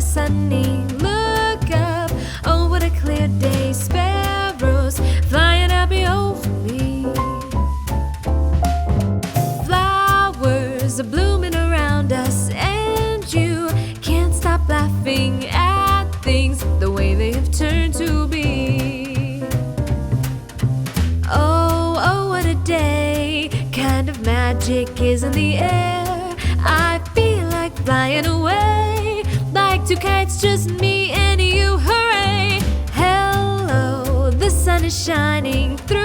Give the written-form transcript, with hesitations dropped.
is sunny, look up. Oh, what a clear day, sparrows flying happy over me. Flowers are blooming around us, and you can't stop laughing at things the way they've turned to be. Oh, oh, what a day, kind of magic is in the air. I feel like flying away, like two kites, just me and you, hooray. Hello, the sun is shining through